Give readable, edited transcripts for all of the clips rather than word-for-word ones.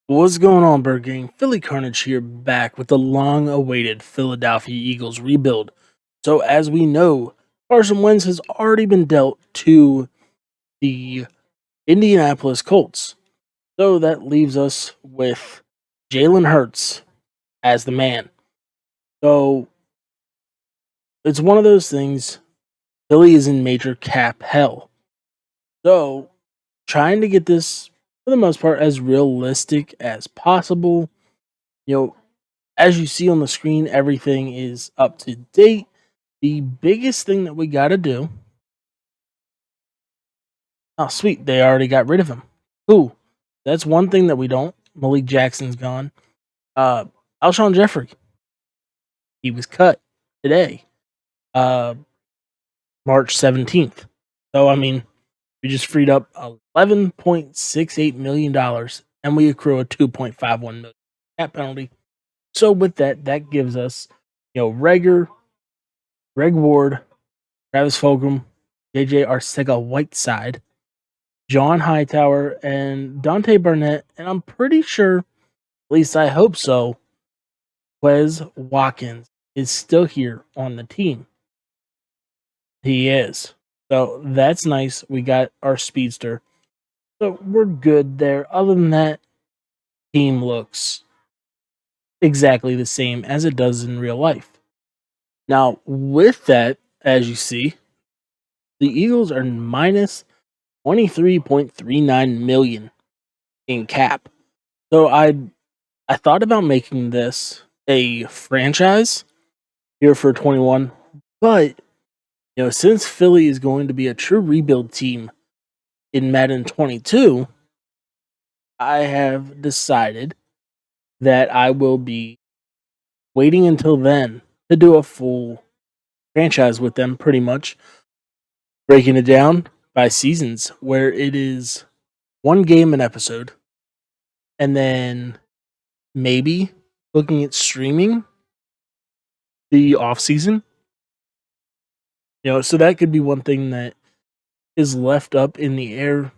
What's going on, Bird Gang? Philly Carnage here, back with the long-awaited Philadelphia Eagles rebuild. So, as we know, Carson Wentz has already been dealt to the Indianapolis Colts. So that leaves us with Jalen Hurts as the man. So it's one of those things. Philly is in major cap hell. So trying to get this, for the most part, as realistic as possible. You know, as you see on the screen, everything is up to date. The biggest thing that we got to do. Oh, sweet. They already got rid of him. Cool. That's one thing that we don't. Malik Jackson's gone. Uh, Alshon Jeffrey. He was cut today, uh, March 17th. So, I mean, we just freed up $11.68 million and we accrue a $2.51 million cap penalty. So, with that, that gives us, Greg Ward, Travis Fulgham, JJ Arcega-Whiteside, John Hightower, and Dante Barnett. And I'm pretty sure, at least I hope so, Wes Watkins is still here on the team. He is. So that's nice. We got our speedster. So we're good there. Other than that, team looks exactly the same as it does in real life. Now, with that, as you see, the Eagles are minus 23.39 million in cap. So I thought about making this a franchise here for 21, but since Philly is going to be a true rebuild team in Madden 22, I have decided that I will be waiting until then to do a full franchise with them, pretty much breaking it down by seasons where it is one game an episode, and then maybe looking at streaming the off season. So that could be one thing that is left up in the air.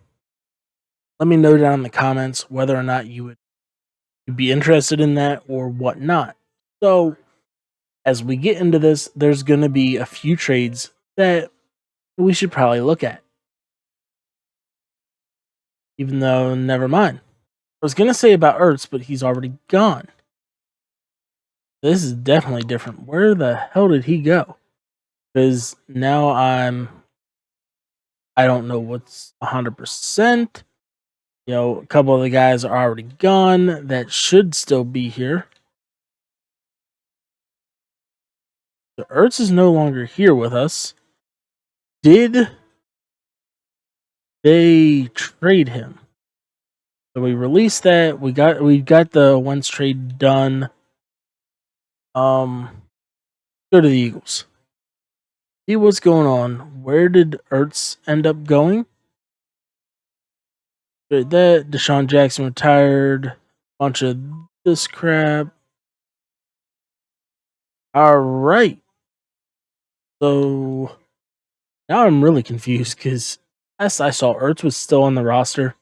Let me know down in the comments whether or not you would be interested in that or whatnot. So as we get into this, there's going to be a few trades that we should probably look at. Even though, never mind. I was going to say about Ertz, but he's already gone. This is definitely different. Where the hell did he go? Because now I don't know what's 100%. A couple of the guys are already gone that should still be here. So Ertz is no longer here with us. Did they trade him? So we released that. We got the Wentz trade done. Go to the Eagles. See what's going on. Where did Ertz end up going? That Deshaun Jackson retired. Bunch of this crap. All right. So now I'm really confused because as I saw Ertz was still on the roster.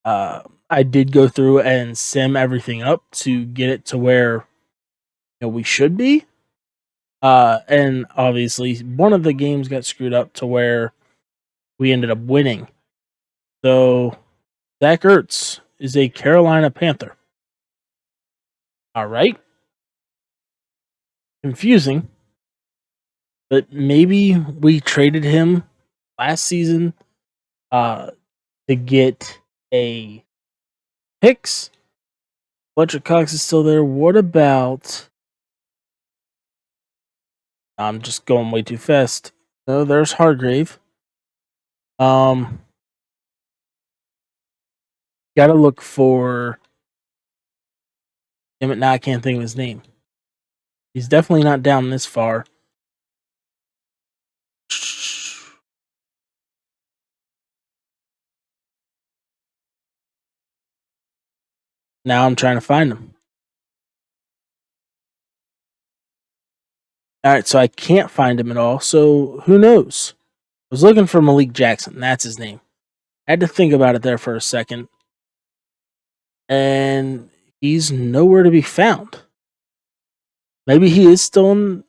I did go through and sim everything up to get it to where we should be. And obviously one of the games got screwed up to where we ended up winning. So Zach Ertz is a Carolina Panther. All right. Confusing. But maybe we traded him last season to get a picks. Fletcher Cox is still there. What about... I'm just going way too fast. No, there's Hargrave. Gotta look for... Damn it, now I can't think of his name. He's definitely not down this far. Now I'm trying to find him. Alright, so I can't find him at all, so who knows? I was looking for Malik Jackson. That's his name. I had to think about it there for a second. and he's nowhere to be found. Maybe he is still on.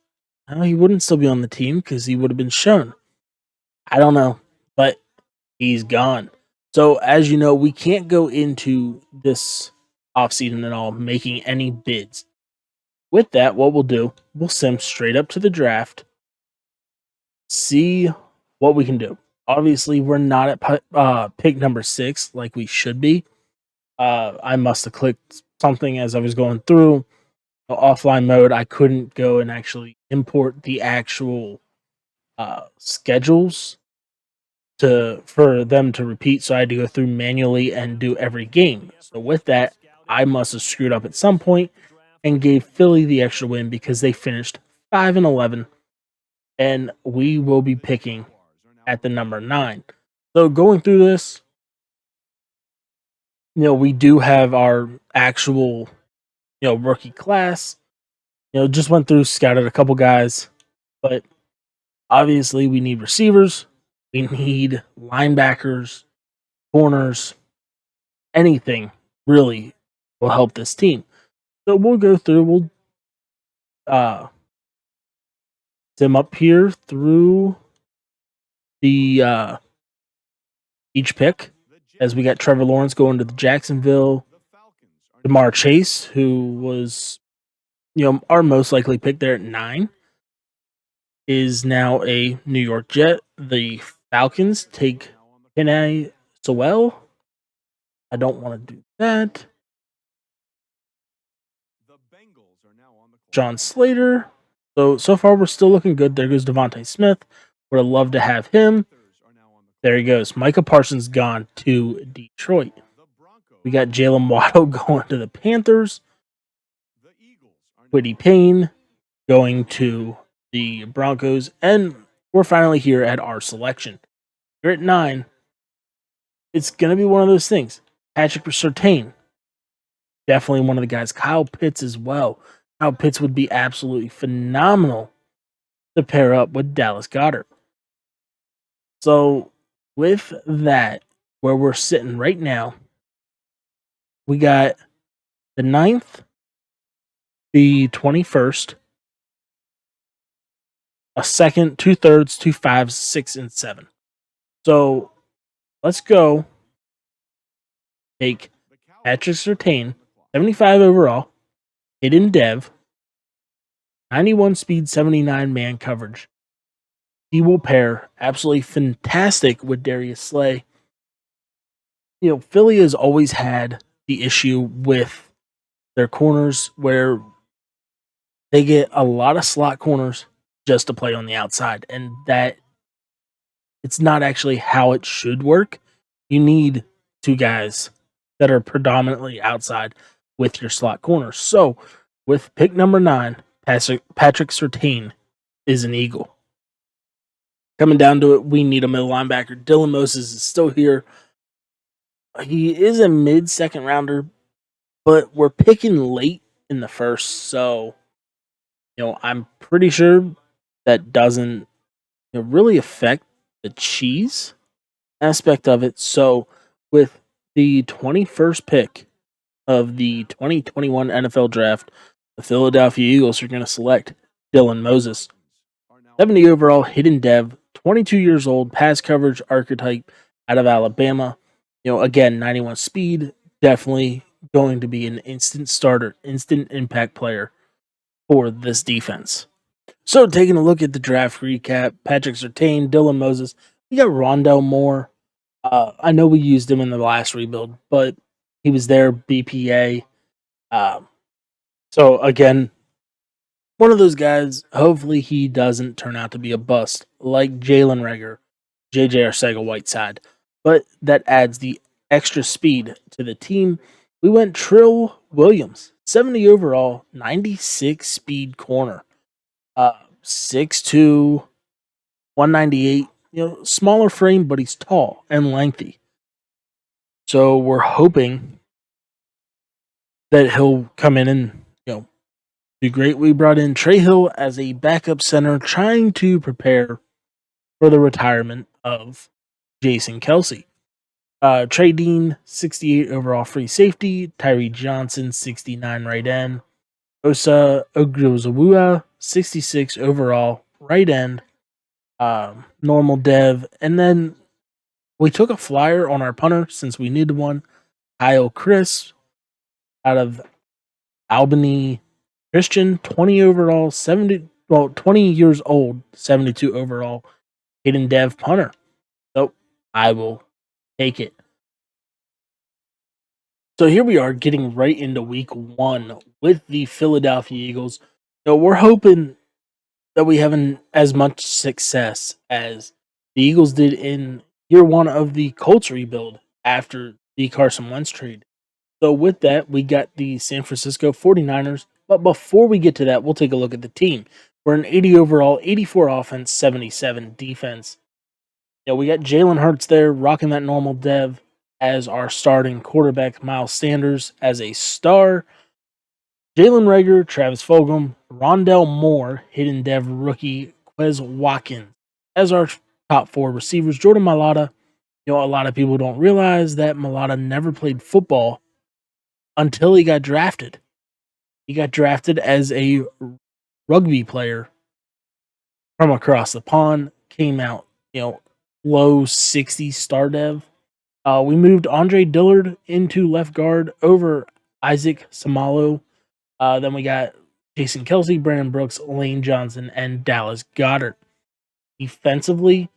No, he wouldn't still be on the team because he would have been shown. I don't know, but he's gone. So as you know, we can't go into this offseason at all making any bids. With that, what we'll do, we'll sim straight up to the draft, see what we can do. Obviously, we're not at pick number 6 like we should be. I must have clicked something as I was going through offline mode. I couldn't go and actually import the actual schedules for them to repeat, so I had to go through manually and do every game. So with that, I must have screwed up at some point and gave Philly the extra win because they finished 5-11, and we will be picking at the number 9. So going through this, we do have our actual, rookie class. Just went through, scouted a couple guys, but obviously we need receivers, we need linebackers, corners, anything really will help this team. So we'll go through, we'll sim up here through the each pick as we got Trevor Lawrence going to the Jacksonville, Jamar Chase, who was our most likely pick there at 9, is now a New York Jet. The Falcons take Penei Sewell. I don't want to do that. John Slater. So far we're still looking good. There goes Devontae Smith. Would have loved to have him. There he goes. Micah Parsons gone to Detroit. We got Jalen Waddle going to the Panthers. Quiddy Payne going to the Broncos. And we're finally here at our selection. We're at 9. It's going to be one of those things. Patrick Surtain, definitely one of the guys. Kyle Pitts as well. Kyle Pitts would be absolutely phenomenal to pair up with Dallas Goedert. So with that, where we're sitting right now, we got the 9th, the 21st, a 2nd, 2 thirds, 2 5s, 6, and 7. So let's go take Patrick Surtain, 75 overall, hidden dev, 91 speed, 79 man coverage. He will pair absolutely fantastic with Darius Slay. Philly has always had the issue with their corners where they get a lot of slot corners just to play on the outside, and that it's not actually how it should work. You need 2 guys that are predominantly outside with your slot corners. So with pick number 9, Patrick Surtain is an Eagle. Coming down to it, we need a middle linebacker. Dylan Moses is still here. He is a mid-second rounder, but we're picking late in the first, so I'm pretty sure that doesn't really affect the cheese aspect of it. So with the 21st pick of the 2021 NFL Draft, the Philadelphia Eagles are going to select Dylan Moses. 70 overall, hidden dev, 22 years old, pass coverage archetype out of Alabama. Again, 91 speed, definitely going to be an instant starter, instant impact player for this defense. So taking a look at the draft recap, Patrick Surtain, Dylan Moses, we got Rondell Moore. I know we used him in the last rebuild, but he was there, BPA. So again, one of those guys, hopefully he doesn't turn out to be a bust like Jalen Reagor, JJ Arcega-Whiteside, but that adds the extra speed to the team. We went Trill Williams, 70 overall, 96 speed corner, 6'2", 198. Smaller frame, but he's tall and lengthy. So we're hoping that he'll come in and do great. We brought in Trey Hill as a backup center, trying to prepare for the retirement of Jason Kelsey. Trey Dean, 68 overall free safety. Tyree Johnson, 69 right end. Osa Ogbozawua, 66 overall right end. Normal dev. And then we took a flyer on our punter since we needed one. Kyle Chris out of Albany Christian, 20 overall, 20 years old, 72 overall, hidden dev punter. So I will take it. So here we are getting right into week 1 with the Philadelphia Eagles. So we're hoping that we have as much success as the Eagles did in year 1 of the Colts rebuild after the Carson Wentz trade. So with that, we got the San Francisco 49ers. But before we get to that, we'll take a look at the team. We're an 80 overall, 84 offense, 77 defense. We got Jalen Hurts there rocking that normal dev as our starting quarterback, Miles Sanders as a star. Jalen Reagor, Travis Fulgham, Rondell Moore, hidden dev rookie, Quez Watkins as our top 4 receivers. Jordan Mailata, a lot of people don't realize that Mailata never played football until he got drafted. He got drafted as a rugby player from across the pond, came out, low 60 star dev. We moved Andre Dillard into left guard over Isaac Samalo. Then we got Jason Kelsey, Brandon Brooks, Lane Johnson, and Dallas Goedert. Defensively,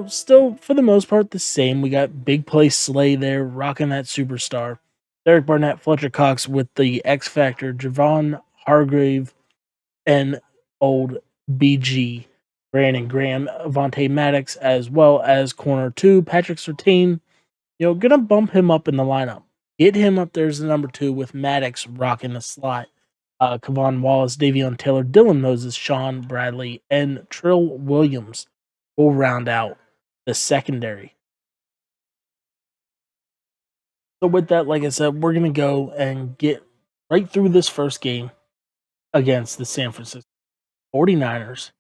still for the most part the same. We got Big Play Slay there, rocking that superstar. Derek Barnett, Fletcher Cox with the X Factor, Javon Hargrave, and old BG, Brandon Graham, Vontae Maddox, as well as corner 2, Patrick Surtain. Gonna bump him up in the lineup. Get him up there as the number 2 with Maddox rocking the slot. Kavon Wallace, Davion Taylor, Dylan Moses, Sean Bradley, and Trill Williams will round out the secondary. So with that, like I said, we're going to go and get right through this first game against the San Francisco 49ers.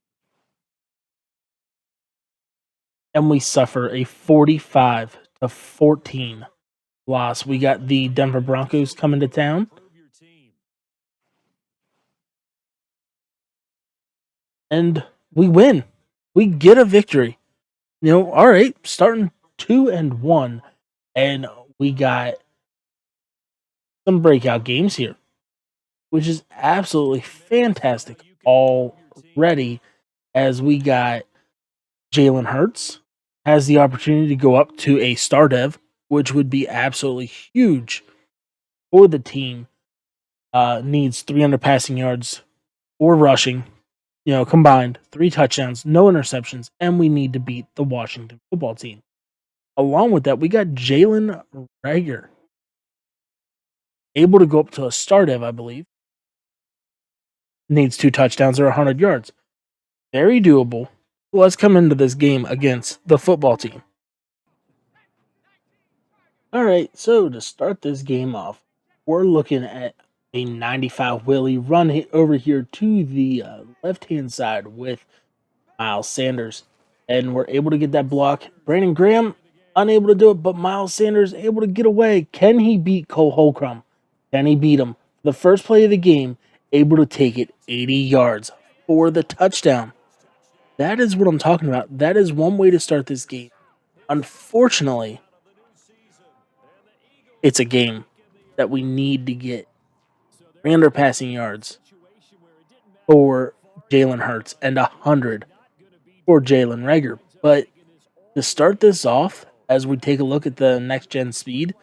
And we suffer a 45-14 loss. We got the Denver Broncos coming to town. And we win. We get a victory. All right, starting 2-1. And we got some breakout games here, which is absolutely fantastic already, as we got Jalen Hurts has the opportunity to go up to a star dev, which would be absolutely huge for the team. Needs 300 passing yards or rushing, combined, 3 touchdowns, no interceptions, and we need to beat the Washington football team. Along with that, we got Jalen Reagor, able to go up to a star dev, I believe. Needs 2 touchdowns or 100 yards. Very doable. Let's come into this game against the football team. All right, so to start this game off, we're looking at a 95 Willie run over here to the left-hand side with Miles Sanders. And we're able to get that block. Brandon Graham, unable to do it, but Miles Sanders able to get away. Can he beat Cole Holcomb? Can he beat him? The first play of the game, able to take it 80 yards for the touchdown. That is what I'm talking about. That is one way to start this game. Unfortunately, it's a game that we need to get 300 passing yards for Jalen Hurts and 100 for Jalen Reagor. But to start this off, as we take a look at the next-gen speed,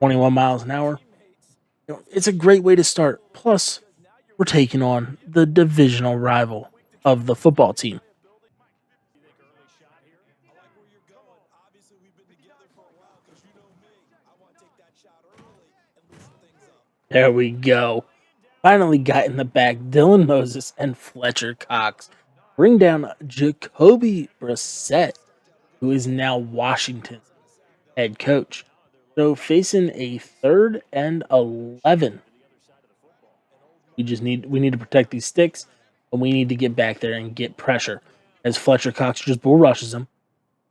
21 miles an hour, it's a great way to start. Plus, we're taking on the divisional rival of the football team. There we go. Finally got in the back. Dylan Moses and Fletcher Cox bring down Jacoby Brissett, who is now Washington's head coach. So facing a 3rd and 11. We need to protect these sticks, and we need to get back there and get pressure as Fletcher Cox just bull rushes him.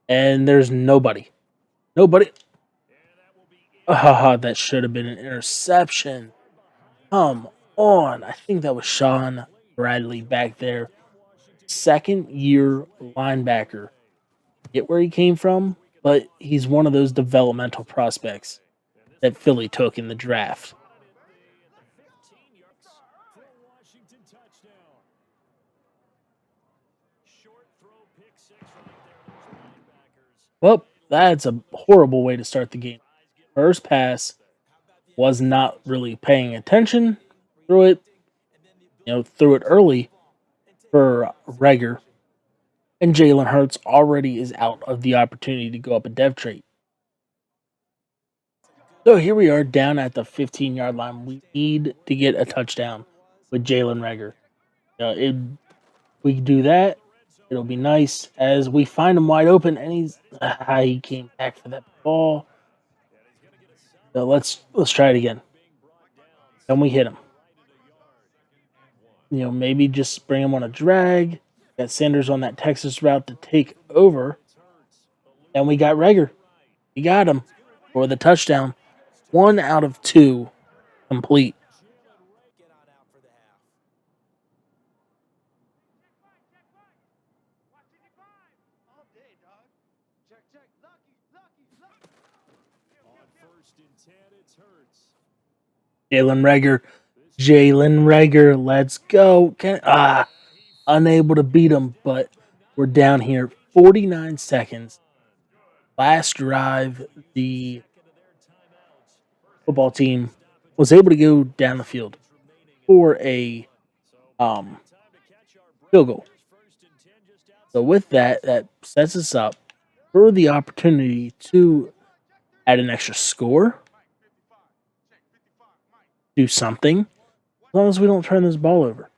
And there's nobody. That should have been an interception. Come on. I think that was Sean Bradley back there. Second year linebacker. Get where he came from, but he's one of those developmental prospects that Philly took in the draft. Well, that's a horrible way to start the game. First pass was not really paying attention. Threw it early for Rager, and Jalen Hurts already is out of the opportunity to go up a dev trait. So here we are down at the 15-yard line. We need to get a touchdown with Jalen Rager. We do that, it'll be nice as we find him wide open, and he came back for that ball. So let's try it again. Then we hit him. Maybe just bring him on a drag. Got Sanders on that Texas route to take over. And we got Rager. We got him for the touchdown. 1 out of 2 complete. Jalen Rager, let's go. Unable to beat him, but we're down here 49 seconds. Last drive, the football team was able to go down the field for a field goal. So with that, that sets us up for the opportunity to add an extra score, do something, as long as we don't turn this ball over.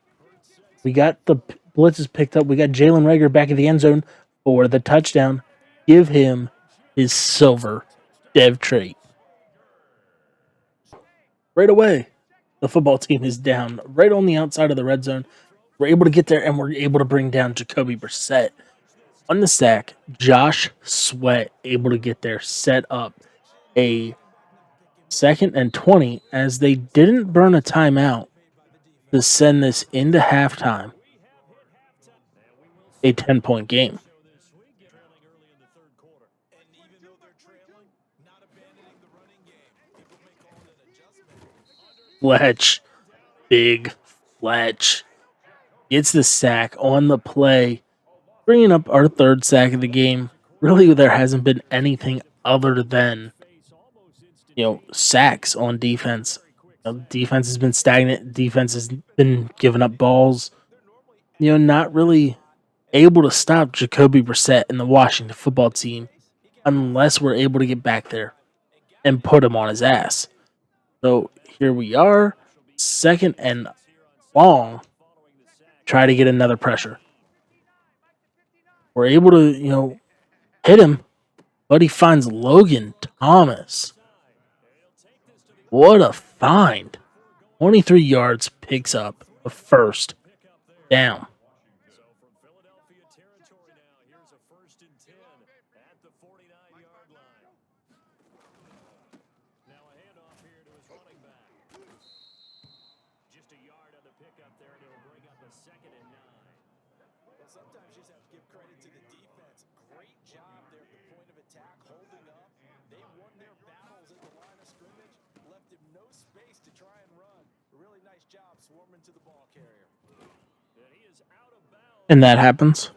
We got the blitzes picked up. We got Jalen Rager back in the end zone for the touchdown. Give him his silver dev trait. Right away, the football team is down right on the outside of the red zone. We're able to get there, and we're able to bring down Jacoby Brissett. On the sack, Josh Sweat able to get there, set up a 2nd and 20 as they didn't burn a timeout to send this into halftime. A 10-point game. Fletch, big Fletch, gets the sack on the play, bringing up our 3rd sack of the game. Really, there hasn't been anything other than sacks on defense. Defense has been stagnant. Defense has been giving up balls. Not really able to stop Jacoby Brissett and the Washington football team unless we're able to get back there and put him on his ass. So here we are, 2nd and long. Try to get another pressure. We're able to, hit him, but he finds Logan Thomas. What a find. 23 yards, picks up a 1st down. And that happens.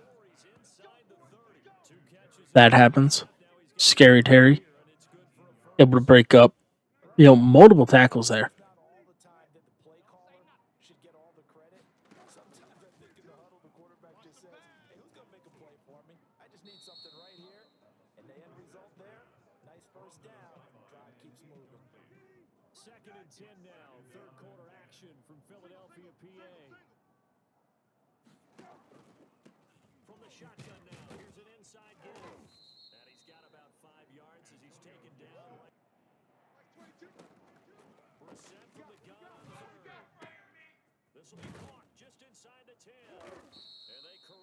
That happens. Scary Terry. Able to break up, multiple tackles there.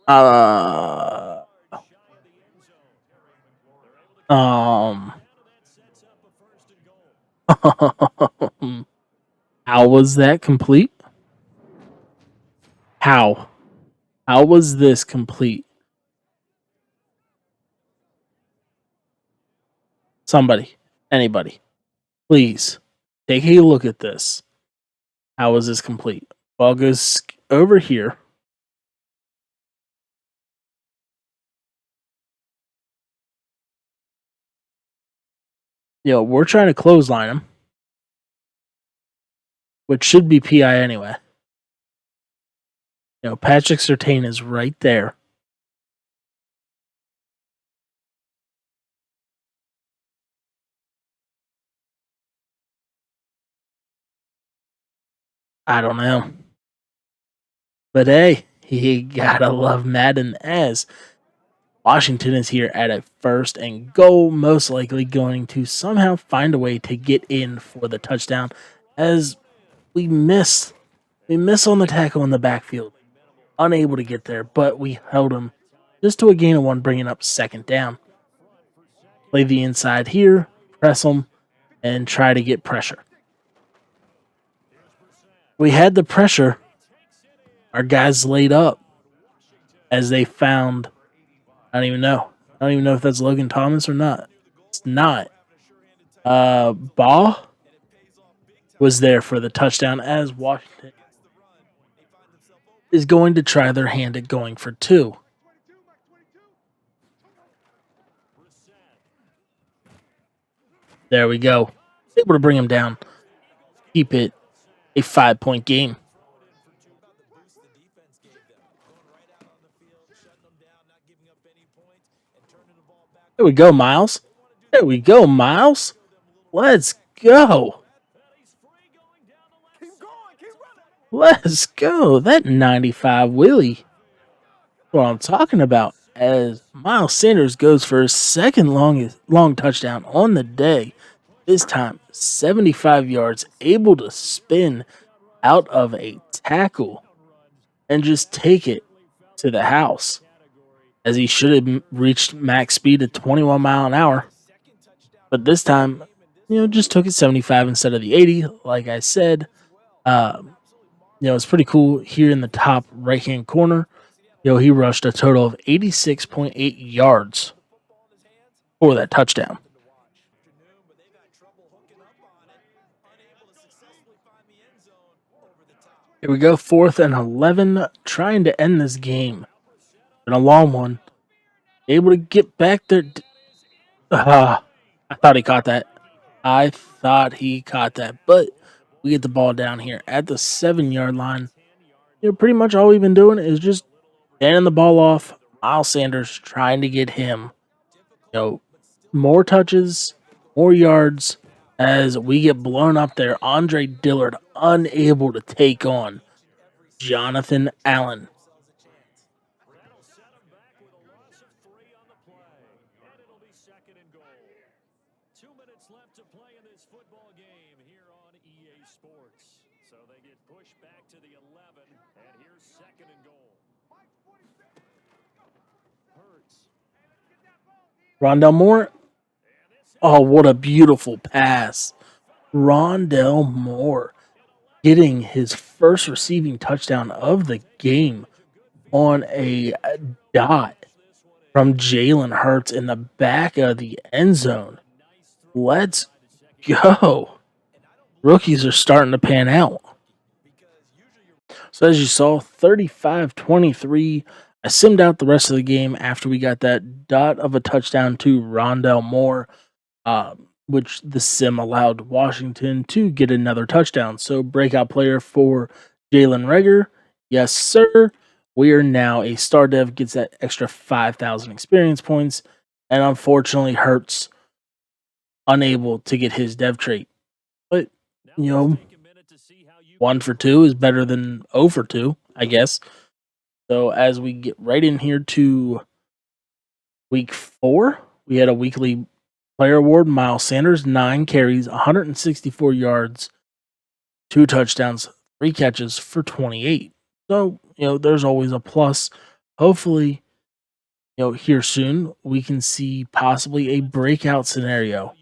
Uh, um, How was that complete? How? How was this complete? Somebody, anybody, please take a look at this. How was this complete? Ball goes over here. We're trying to clothesline him, which should be PI anyway. Patrick Surtain is right there. I don't know. But hey, you gotta love Madden as Washington is here at a first and goal, most likely going to somehow find a way to get in for the touchdown as we miss. We miss on the tackle in the backfield. Unable to get there, but we held him just to a gain of one, bringing up second down. Play the inside here, press them, and try to get pressure. We had the pressure. Our guys laid up as they found. I don't even know. I don't even know if that's Logan Thomas or not. It's not. Ball was there for the touchdown as Washington is going to try their hand at going for two. There we go. Able to bring him down. Keep it a 5-point game. There we go, Miles. There we go, Miles. Let's go. Let's go. That 95 Willie. What I'm talking about. As Miles Sanders goes for his second long touchdown on the day. This time, 75 yards, able to spin out of a tackle and just take it to the house. As he should have reached max speed at 21 mile an hour. But this time, just took it 75 instead of the 80. Like I said, it's pretty cool here in the top right-hand corner. He rushed a total of 86.8 yards for that touchdown. Here we go, 4th and 11, trying to end this game. Been a long one. Able to get back there. I thought he caught that. But we get the ball down here at the 7-yard line. Pretty much all we've been doing is just standing the ball off. Miles Sanders trying to get him, more touches, more yards as we get blown up there. Andre Dillard unable to take on Jonathan Allen. Rondell Moore. Oh, what a beautiful pass. Rondell Moore getting his first receiving touchdown of the game on a dot from Jalen Hurts in the back of the end zone. Let's go. Rookies are starting to pan out. So as you saw, 35-23. I simmed out the rest of the game after we got that dot of a touchdown to Rondell Moore, which the sim allowed Washington to get another touchdown. So breakout player for Jalen Reagor. Yes, sir. We are now a star dev, gets that extra 5,000 experience points. And unfortunately, Hurts unable to get his dev trait. But, 1 for 2 is better than 0 for 2, I guess. So as we get right in here to week 4, we had a weekly player award. Miles Sanders, 9 carries, 164 yards, 2 touchdowns, 3 catches for 28. So, there's always a plus. Hopefully, here soon, we can see possibly a breakout scenario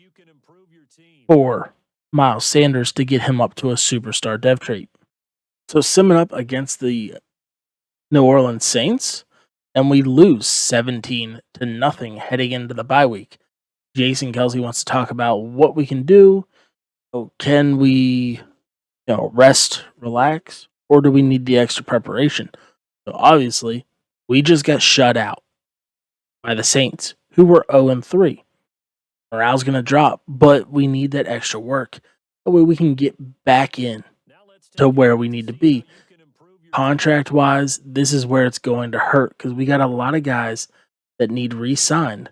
for Miles Sanders to get him up to a superstar dev trait. So summing up against the New Orleans Saints, and we lose 17-0 heading into the bye week. Jason Kelsey wants to talk about what we can do. So can we, rest, relax, or do we need the extra preparation? So obviously, we just got shut out by the Saints, who were 0-3. Morale's going to drop, but we need that extra work. That way we can get back in to where we need to be. Contract wise, this is where it's going to hurt because we got a lot of guys that need re-signed.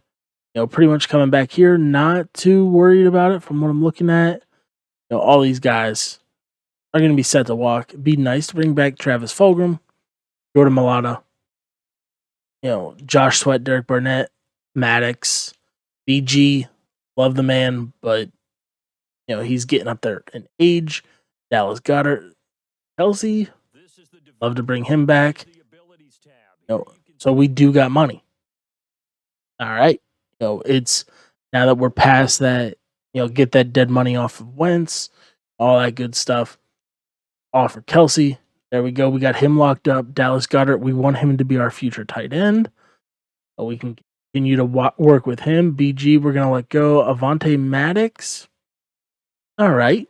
Pretty much coming back here, not too worried about it from what I'm looking at. All these guys are going to be set to walk. It'd be nice to bring back Travis Fulgham, Jordan Mailata, Josh Sweat, Derek Barnett, Maddox, BG. Love the man, but he's getting up there in age. Dallas Goedert, Kelsey, love to bring him back. So we do got money. All right. It's now that we're past that, get that dead money off of Wentz, all that good stuff. Offer Kelsey. There we go. We got him locked up. Dallas Goedert, we want him to be our future tight end. We can continue to work with him. BG, we're going to let go. Avonte Maddox. All right.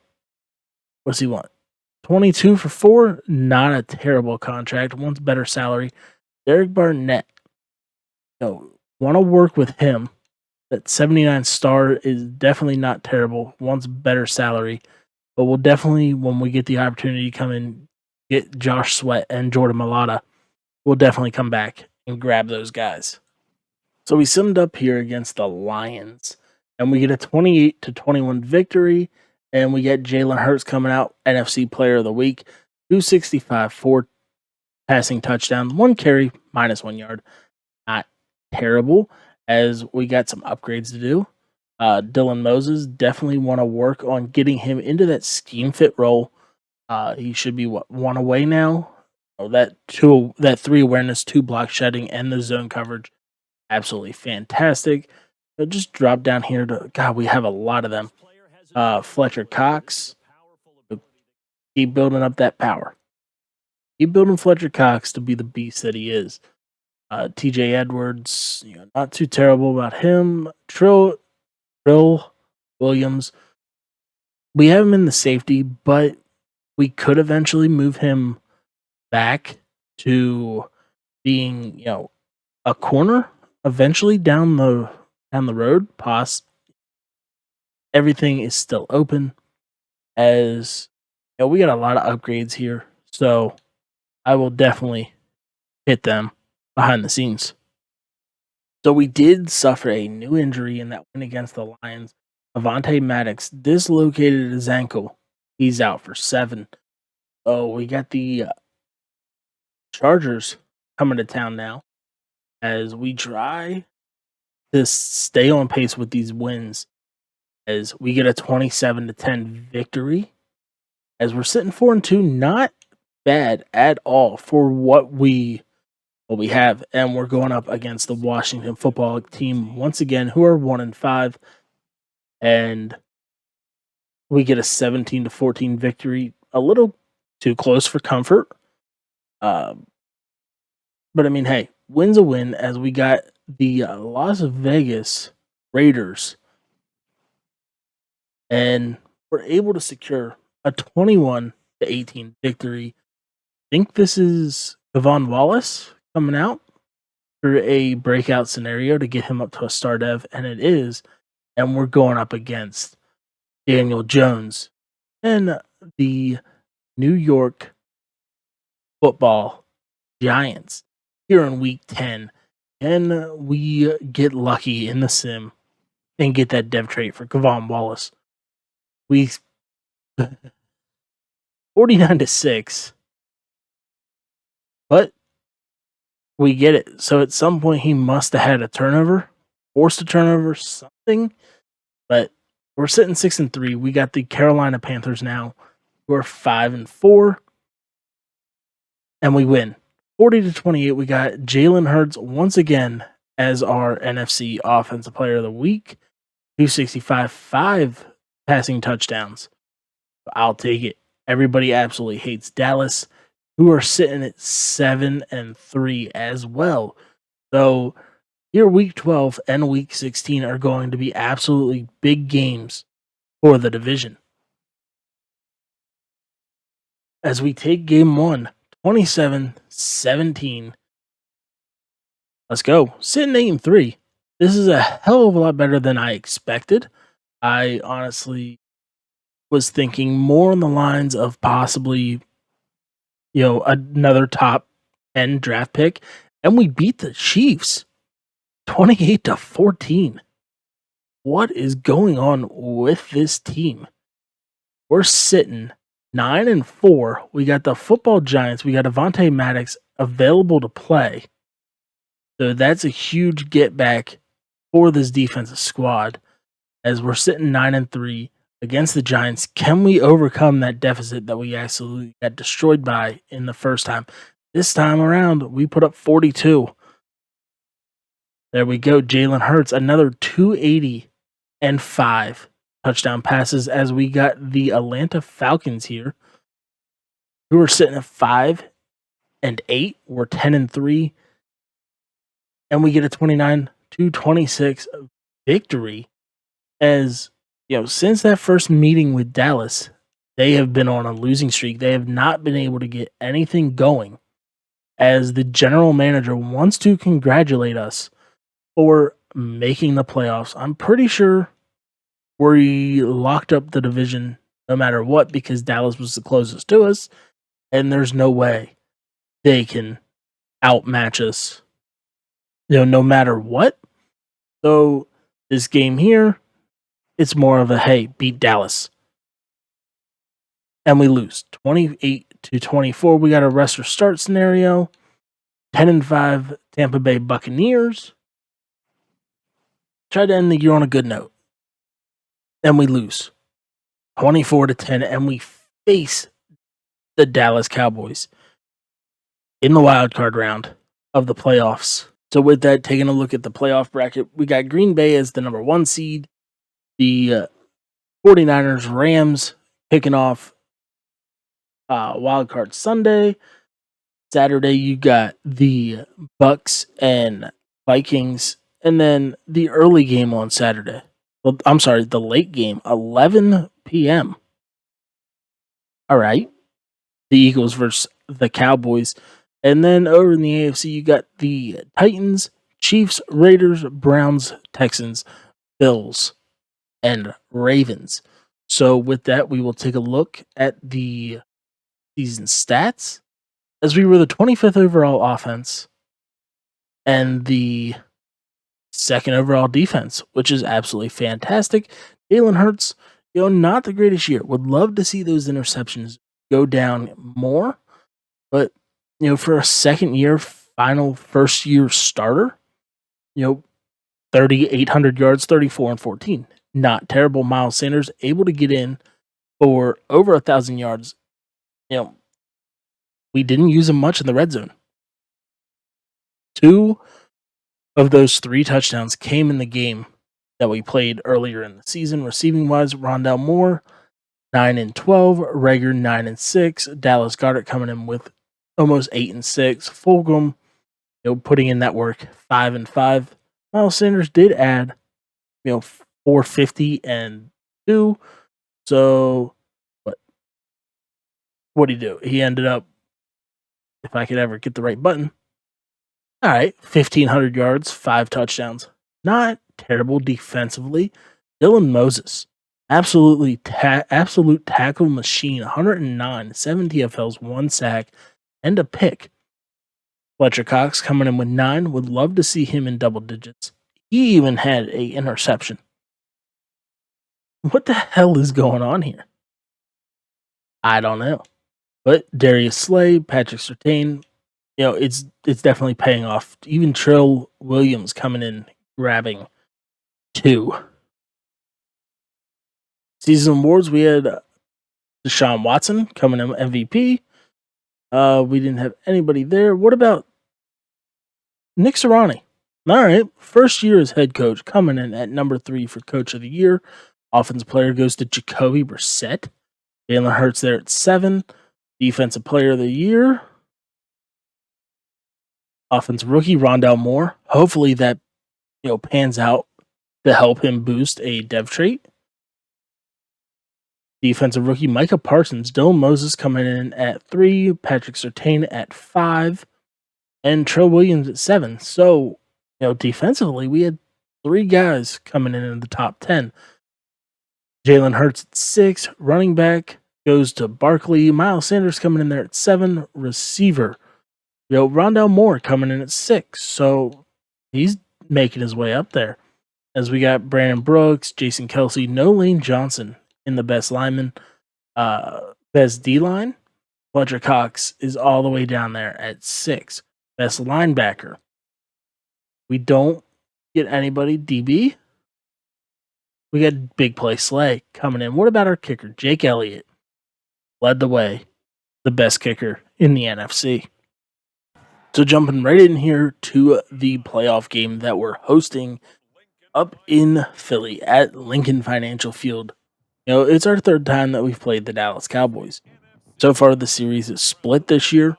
What's he want? 22 for 4. Not a terrible contract. Wants better salary. Derek Barnett. Want to work with him. That 79 star is definitely not terrible. Wants better salary. But we'll definitely, when we get the opportunity to come and get Josh Sweat and Jordan Mailata, we'll definitely come back and grab those guys. So we summed up here against the Lions, and we get a 28-21 victory, and we get Jalen Hurts coming out, NFC Player of the Week, 265, 4 passing touchdowns, 1 carry, -1 yard. Not terrible, as we got some upgrades to do. Dylan Moses, definitely want to work on getting him into that scheme fit role. He should be 1 away now. That 3 awareness, 2 block shedding, and the zone coverage, absolutely fantastic. Just drop down here to God. We have a lot of them. Fletcher Cox, keep building up that power. Keep building Fletcher Cox to be the beast that he is. TJ Edwards, not too terrible about him. Trill Williams, we have him in the safety, but we could eventually move him back to being, a corner eventually down the road. Everything is still open, as we got a lot of upgrades here, so I will definitely hit them behind the scenes. So we did suffer a new injury in that win against the Lions. Avonte Maddox dislocated his ankle. He's out for 7. So we got the Chargers coming to town now, as we try to stay on pace with these wins, as we get a 27-10 victory, as we're sitting 4-2. Not bad at all for what we have, and we're going up against the Washington football team once again, who are 1-5, and we get a 17-14 victory. A little too close for comfort, but I mean, hey, win's a win, as we got the Las Vegas Raiders, and we're able to secure a 21-18 victory. I think this is Kevon Wallace coming out for a breakout scenario to get him up to a star dev, and it is. And we're going up against Daniel Jones and the New York Football Giants here in Week 10. And we get lucky in the sim and get that dev trait for Kevon Wallace. We 49-6, but we get it. So at some point he must have had a turnover, forced a turnover, something. But we're sitting 6-3. We got the Carolina Panthers now, who are 5-4, and we win 40-28. We got Jalen Hurts once again as our NFC Offensive Player of the Week, 265, 5 passing touchdowns. I'll take it. Everybody absolutely hates Dallas, who are sitting at 7-3 as well. So here, week 12 and week 16 are going to be absolutely big games for the division. As we take game one, 27-17. Let's go. Sitting 8-3. This is a hell of a lot better than I expected. I honestly was thinking more on the lines of possibly, another top 10 draft pick, and we beat the Chiefs 28-14. What is going on with this team? We're sitting 9-4. We got the football giants. We got Avonte Maddox available to play. So that's a huge get back for this defensive squad as we're sitting 9-3 against the Giants. Can we overcome that deficit that we absolutely got destroyed by in the first time? This time around, we put up 42. There we go. Jalen Hurts, another 280 and 5 touchdown passes as we got the Atlanta Falcons here, who are sitting at 5-8. We're 10-3. And we get a 29-26 victory. As since that first meeting with Dallas, they have been on a losing streak. They have not been able to get anything going. As the general manager wants to congratulate us for making the playoffs. I'm pretty sure we locked up the division no matter what because Dallas was the closest to us, and there's no way they can outmatch us, no matter what. So this game here, it's more of a, hey, beat Dallas. And we lose 28-24. We got a rest or start scenario. 10-5 Tampa Bay Buccaneers. Try to end the year on a good note. And we lose 24-10. And we face the Dallas Cowboys in the wild card round of the playoffs. So with that, taking a look at the playoff bracket, we got Green Bay as the number 1 seed. The 49ers, Rams kicking off wild card Sunday. Saturday, you got the Bucks and Vikings. And then the early game on Saturday. Well, I'm sorry, the late game, 11 p.m. All right. The Eagles versus the Cowboys. And then over in the AFC, you got the Titans, Chiefs, Raiders, Browns, Texans, Bills, and Ravens. So with that, we will take a look at the season stats. As we were the 25th overall offense and the 2nd overall defense, which is absolutely fantastic. Jalen Hurts, not the greatest year. Would love to see those interceptions go down more. But, for a second year, first year starter, 3,800 yards, 34-14. Not terrible. Miles Sanders able to get in for over 1,000 yards. We didn't use him much in the red zone. 2 of those 3 touchdowns came in the game that we played earlier in the season. Receiving wise, Rondale Moore, 9-12, Rager 9-6, Dallas Goedert coming in with almost 8-6, Fulgham, putting in that work 5-5. Miles Sanders did add, 450 and 2. So what did he do? He ended up, if I could ever get the right button, all right, 1,500 yards, 5 touchdowns. Not terrible defensively. Dylan Moses, absolute tackle machine, 109, 7 TFLs, 1 sack, and a pick. Fletcher Cox coming in with 9. Would love to see him in double digits. He even had a interception. What the hell is going on here? I don't know. But Darius Slay, Patrick Surtain, it's definitely paying off. Even Trill Williams coming in, grabbing 2. Season awards, we had Deshaun Watson coming in MVP. We didn't have anybody there. What about Nick Sirianni? All right, first year as head coach, coming in at number 3 for Coach of the Year. Offensive player goes to Jacoby Brissett. Jalen Hurts there at 7. Defensive player of the year. Offensive rookie Rondale Moore. Hopefully that pans out to help him boost a dev trait. Defensive rookie Micah Parsons. Dylan Moses coming in at 3. Patrick Surtain at 5. And Trell Williams at 7. So, defensively, we had 3 guys coming in the top 10. Jalen Hurts at 6. Running back goes to Barkley. Miles Sanders coming in there at 7. Receiver, Rondale Moore coming in at 6. So he's making his way up there. As we got Brandon Brooks, Jason Kelsey, no Lane Johnson in the best lineman. Best D-line, Fletcher Cox is all the way down there at 6. Best linebacker, we don't get anybody. DB, we got Big Play Slay coming in. What about our kicker? Jake Elliott led the way, the best kicker in the NFC. So jumping right in here to the playoff game that we're hosting up in Philly at Lincoln Financial Field. It's our 3rd time that we've played the Dallas Cowboys. So far, the series is split this year,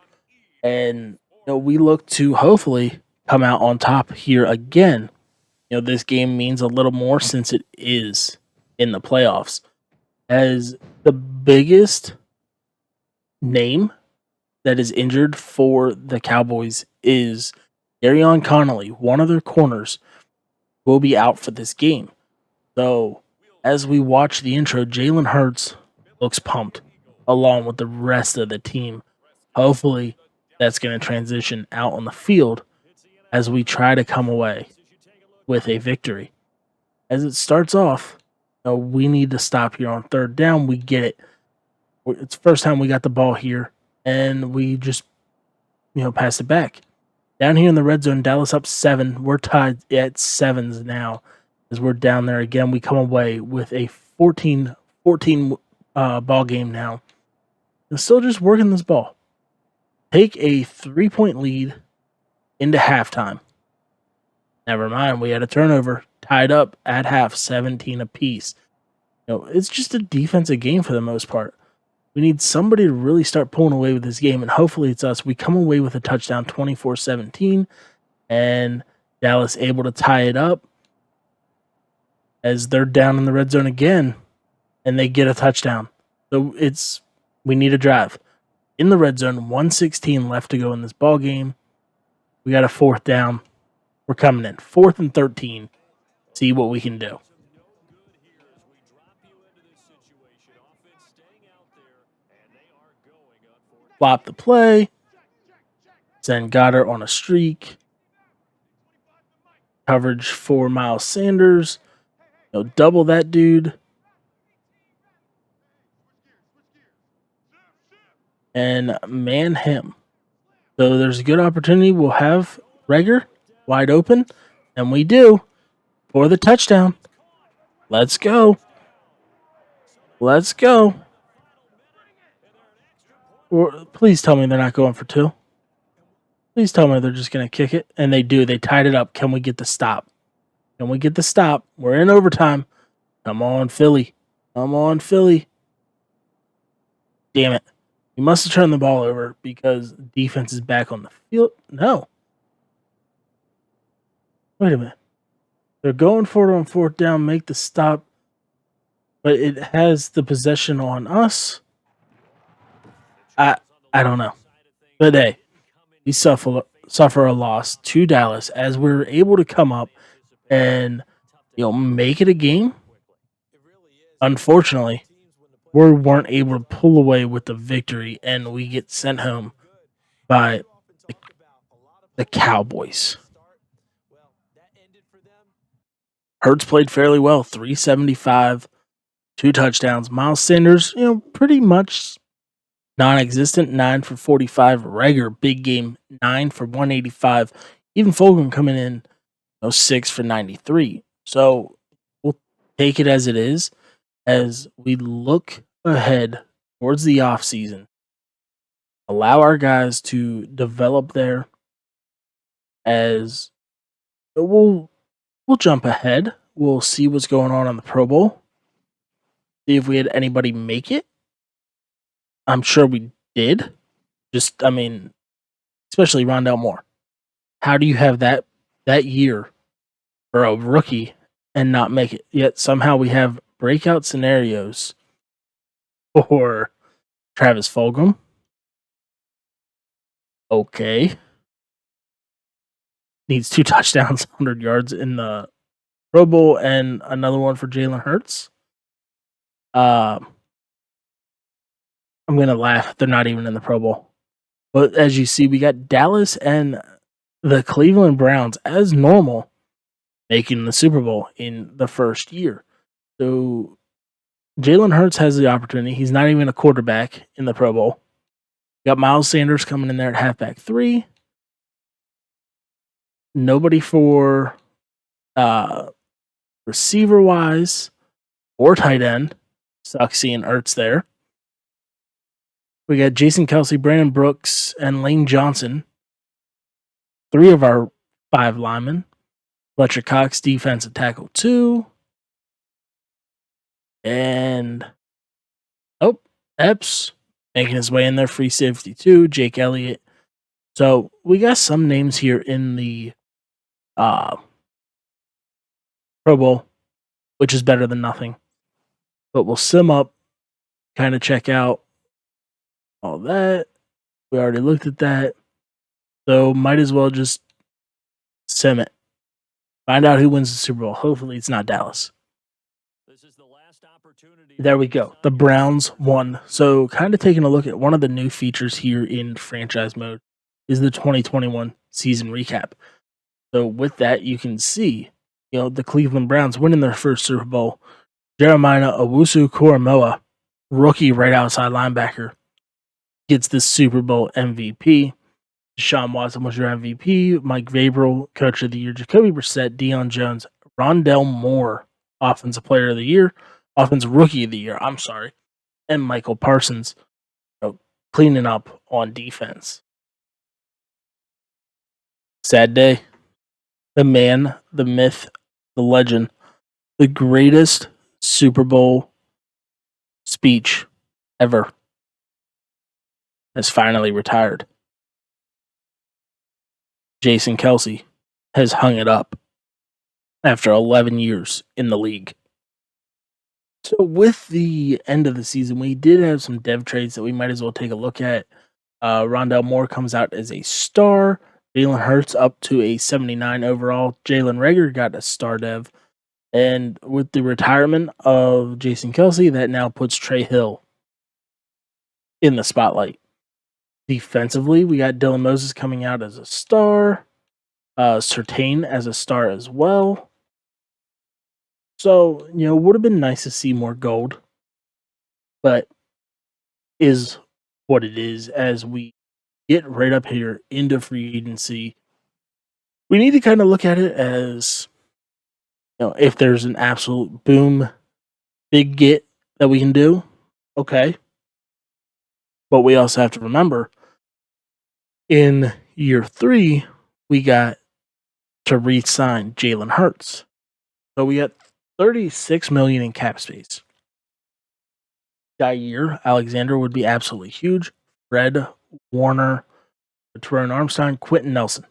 and we look to hopefully come out on top here again. This game means a little more since it is in the playoffs. As the biggest name that is injured for the Cowboys is Darion Connolly, one of their corners, will be out for this game. So, as we watch the intro, Jalen Hurts looks pumped along with the rest of the team. Hopefully, that's going to transition out on the field as we try to come away with a victory. As it starts off, we need to stop here on 3rd down. We get it. It's the first time we got the ball here, and we just, passed it back. Down here in the red zone, Dallas up 7. We're tied at 7s now. As we're down there again, we come away with a 14 ball game now. And still just working this ball. Take a 3-point lead into halftime. Never mind, we had a turnover. Tied up at half, 17 apiece. It's just a defensive game for the most part. We need somebody to really start pulling away with this game, and hopefully it's us. We come away with a touchdown, 24-17, and Dallas able to tie it up as they're down in the red zone again, and they get a touchdown. So we need a drive. In the red zone, 1:16 left to go in this ball game. We got a 4th down. We're coming in. 4th and 13. See what we can do. Flop the play. Send Goddard on a streak. Coverage for Miles Sanders. Double that dude. And man him. So there's a good opportunity. We'll have Reagor wide open. And we do. For the touchdown. Let's go. Let's go. Or please tell me they're not going for 2. Please tell me they're just going to kick it. And they do. They tied it up. Can we get the stop? Can we get the stop? We're in overtime. Come on, Philly. Come on, Philly. Damn it. We must have turned the ball over because defense is back on the field. No. Wait a minute. They're going for it on 4th down. Make the stop. But it has the possession on us. I don't know. But hey, we suffer a loss to Dallas as we're able to come up and make it a game. Unfortunately, we weren't able to pull away with the victory, and we get sent home by the Cowboys. Hurts played fairly well, 375, 2 touchdowns. Miles Sanders, pretty much non-existent, 9 for 45. Reagor, big game, 9 for 185. Even Fulgham coming in, 6 for 93. So we'll take it as it is as we look ahead towards the offseason. Allow our guys to develop there as we'll jump ahead. We'll see what's going on the Pro Bowl. see if we had anybody make it. I'm sure we did. Just, I mean, especially Rondell Moore. How do you have that year for a rookie and not make it? Yet somehow we have breakout scenarios for Travis Fulgham. Okay. Needs 2 touchdowns, 100 yards in the Pro Bowl, and another one for Jalen Hurts. I'm going to laugh. They're not even in the Pro Bowl. But as you see, we got Dallas and the Cleveland Browns, as normal, making the Super Bowl in the first year. So Jalen Hurts has the opportunity. He's not even a quarterback in the Pro Bowl. We got Miles Sanders coming in there at halfback 3. Nobody for receiver wise or tight end. Sucks seeing Ertz there. We got Jason Kelsey, Brandon Brooks, and Lane Johnson. 3 of our 5 linemen. Fletcher Cox, defensive tackle 2. And Epps making his way in there, free safety 2. Jake Elliott. So we got some names here in the Pro Bowl, which is better than nothing. But we'll sim up, kind of check out all that. We already looked at that. So might as well just sim it. Find out who wins the Super Bowl. Hopefully it's not Dallas. There we go. The Browns won. So kind of taking a look at one of the new features here in franchise mode is the 2021 season recap. So with that, you can see, the Cleveland Browns winning their first Super Bowl. Jeremiah Owusu-Koramoah, rookie right outside linebacker, gets the Super Bowl MVP. Deshaun Watson was your MVP. Mike Vrabel, Coach of the Year. Jacoby Brissett, Deion Jones, Rondell Moore, Offensive Player of the Year. Offensive Rookie of the Year, I'm sorry. And Michael Parsons, cleaning up on defense. Sad day. The man, the myth, the legend, the greatest Super Bowl speech ever has finally retired. Jason Kelsey has hung it up after 11 years in the league. So with the end of the season, we did have some dev trades that we might as well take a look at. Rondell Moore comes out as a star. Jalen Hurts up to a 79 overall. Jalen Reagor got a star dev. And with the retirement of Jason Kelsey, that now puts Trey Hill in the spotlight. Defensively, we got Dylan Moses coming out as a star. Surtain as a star as well. So, would have been nice to see more gold. But is what it is as we get right up here into free agency. We need to kind of look at it as, if there's an absolute boom, big get that we can do, okay. But we also have to remember, in year 3, we got to re-sign Jalen Hurts. So we got $36 million in cap space. Jair Alexander would be absolutely huge. Fred Warner, Terron Armstead, Quentin Nelson.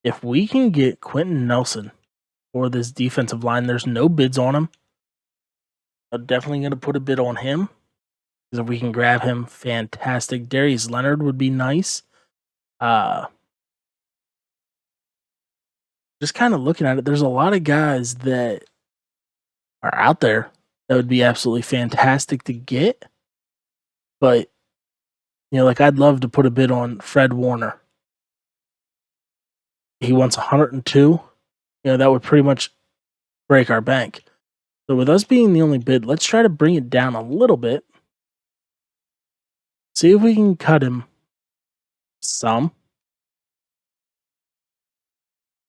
If we can get Quentin Nelson for this defensive line, there's no bids on him. I'm definitely going to put a bid on him. Because if we can grab him, fantastic. Darius Leonard would be nice. Just kind of looking at it, there's a lot of guys that are out there that would be absolutely fantastic to get. But, I'd love to put a bid on Fred Warner. He wants 102. That would pretty much break our bank. So with us being the only bid, let's try to bring it down a little bit. See if we can cut him some.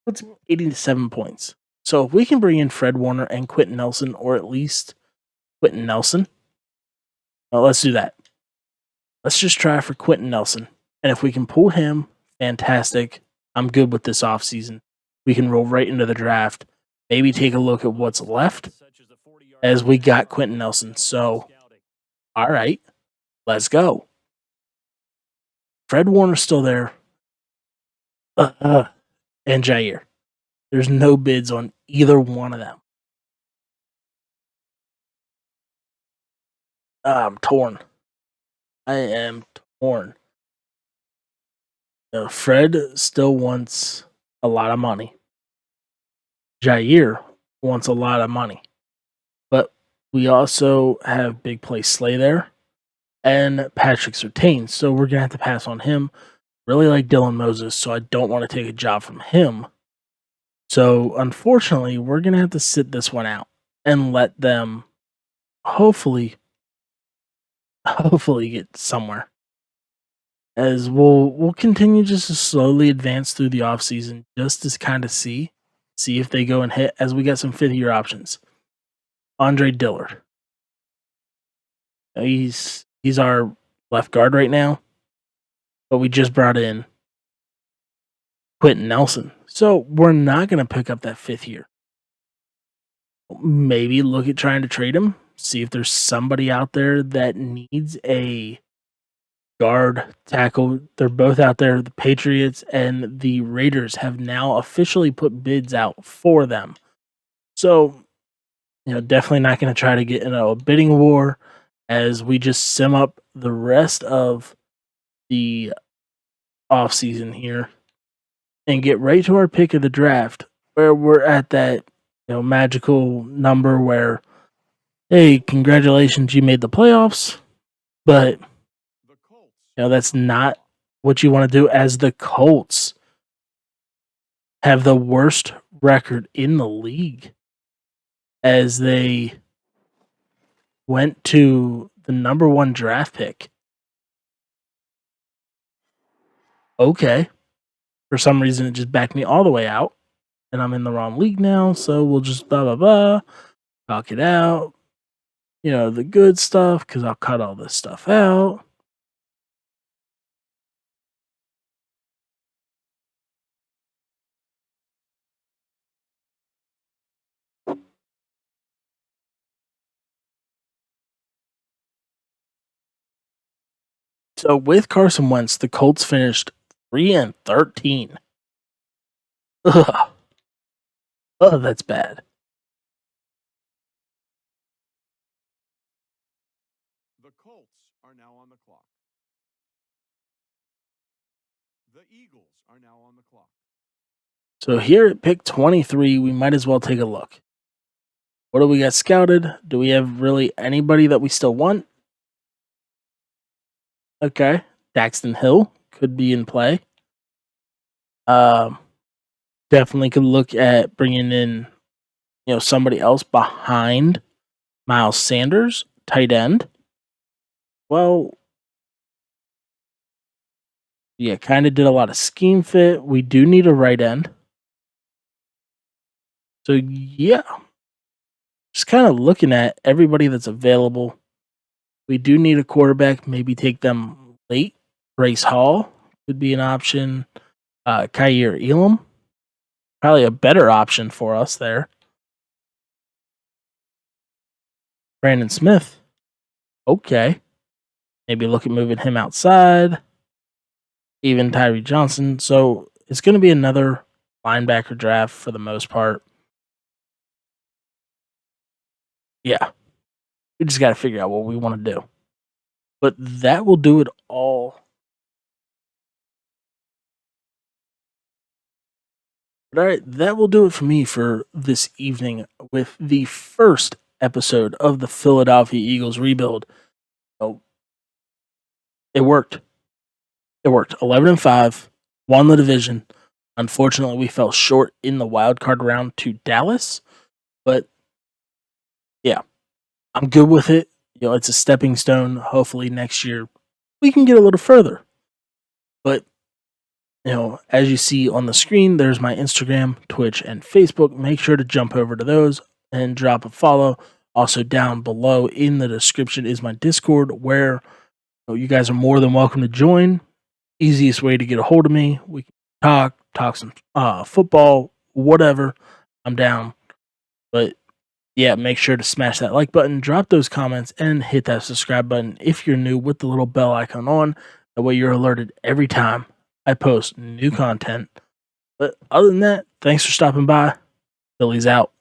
Let's 87 points. So if we can bring in Fred Warner and Quentin Nelson, or at least Quentin Nelson, well, let's do that. Let's just try for Quentin Nelson. And if we can pull him, fantastic. I'm good with this offseason. We can roll right into the draft. Maybe take a look at what's left. as we got Quentin Nelson. So, all right, let's go. Fred Warner's still there. And Jair. There's no bids on either one of them. I'm torn. I am torn. Fred still wants a lot of money. Jair wants a lot of money. But we also have Big Play Slay there and Patrick Surtain. So we're going to have to pass on him. Really like Dylan Moses, so I don't want to take a job from him. So unfortunately, we're going to have to sit this one out and let them hopefully get somewhere. As we'll continue just to slowly advance through the offseason just to kind of see if they go and hit, as we got some fifth year options. Andre Dillard. He's our left guard right now, but we just brought in Quentin Nelson. So we're not going to pick up that fifth year. Maybe look at trying to trade him, see if there's somebody out there that needs a guard tackle. They're both out there. The Patriots and the Raiders have now officially put bids out for them. So, definitely not going to try to get in a bidding war as we just sim up the rest of the offseason here and get right to our pick of the draft, where we're at that magical number where, hey, congratulations, you made the playoffs, but that's not what you want to do, as the Colts have the worst record in the league as they went to the number 1 draft pick. Okay. For some reason, it just backed me all the way out, and I'm in the wrong league now, so we'll just blah, blah, blah, talk it out. The good stuff, because I'll cut all this stuff out. So with Carson Wentz, the Colts finished 3-13. Ugh. Oh, that's bad. The Colts are now on the clock. The Eagles are now on the clock. So here at pick 23, we might as well take a look. What do we got scouted? Do we have really anybody that we still want? Okay. Daxton Hill could be in play. Definitely could look at bringing in, somebody else behind Miles Sanders, tight end. Well, yeah, kind of did a lot of scheme fit. We do need a right end. So, yeah, just kind of looking at everybody that's available. We do need a quarterback. Maybe take them late. Bryce Hall could be an option. Kaiir Elam, probably a better option for us there. Brandon Smith, okay. Maybe look at moving him outside. Even Tyree Johnson. So it's going to be another linebacker draft for the most part. Yeah. We just got to figure out what we want to do. But that will do it all. But all right, that will do it for me for this evening with the first episode of the Philadelphia Eagles rebuild. Oh, it worked. It worked. 11-5, won the division. Unfortunately, we fell short in the wild card round to Dallas. But yeah, I'm good with it. It's a stepping stone. Hopefully next year we can get a little further. But, as you see on the screen, there's my Instagram, Twitch, and Facebook. Make sure to jump over to those and drop a follow. Also, down below in the description is my Discord, where you guys are more than welcome to join. Easiest way to get a hold of me. We can talk some football, whatever. I'm down. But Yeah, make sure to smash that like button, drop those comments, and hit that subscribe button if you're new with the little bell icon on. That way you're alerted every time I post new content. But other than that, thanks for stopping by. Philly's out.